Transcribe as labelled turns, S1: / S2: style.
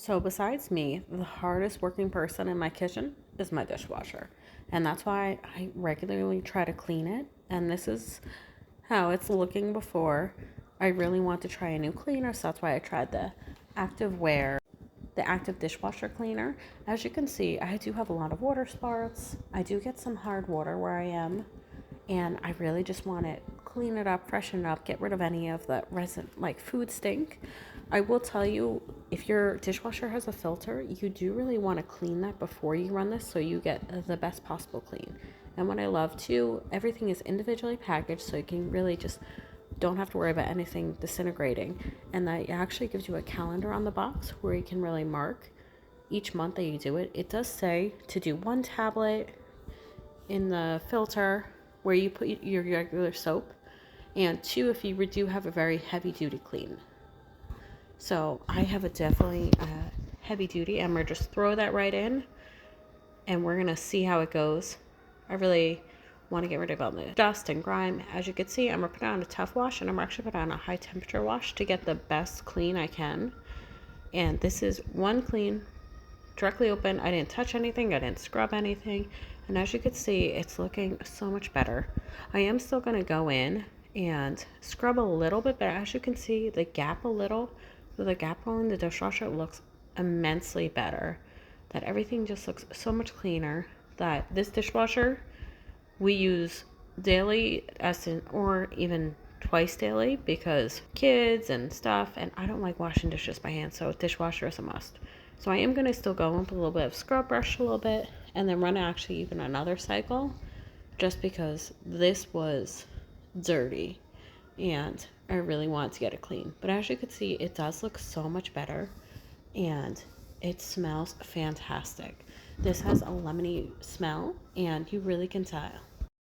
S1: So besides me, the hardest working person in my kitchen is my dishwasher. And that's why I regularly try to clean it. And this is how it's looking before. I really want to try a new cleaner, so that's why I tried active wear, the active dishwasher cleaner. As you can see, I do have a lot of water spots. I do get some hard water where I am, and I really just want to clean it up, freshen it up, get rid of any of the resin like food stink. I will tell you, if your dishwasher has a filter, you do really want to clean that before you run this so you get the best possible clean. And what I love too, everything is individually packaged, so you can really just don't have to worry about anything disintegrating. And that actually gives you a calendar on the box where you can really mark each month that you do it. It does say to do 1 tablet in the filter where you put your regular soap, and 2 if you do have a very heavy duty clean. So I have a definitely heavy duty, and we're just throw that right in, and we're gonna see how it goes. I really want to get rid of all the dust and grime. As you can see, I'm gonna put on a tough wash, and I'm actually put on a high temperature wash to get the best clean I can. And this is one clean, directly open. I didn't touch anything, I didn't scrub anything, and as you can see, it's looking so much better. I am still gonna go in and scrub a little bit, but as you can see, the gap hole in the dishwasher looks immensely better. That everything just looks so much cleaner. That this dishwasher we use daily, or even twice daily, because kids and stuff, and I don't like washing dishes by hand, so dishwasher is a must. So I am going to still go in with a little bit of scrub brush, a little bit, and then run actually even another cycle, just because this was dirty and I really want to get it clean. But as you can see, it does look so much better, and it smells fantastic. This has a lemony smell, and you really can tell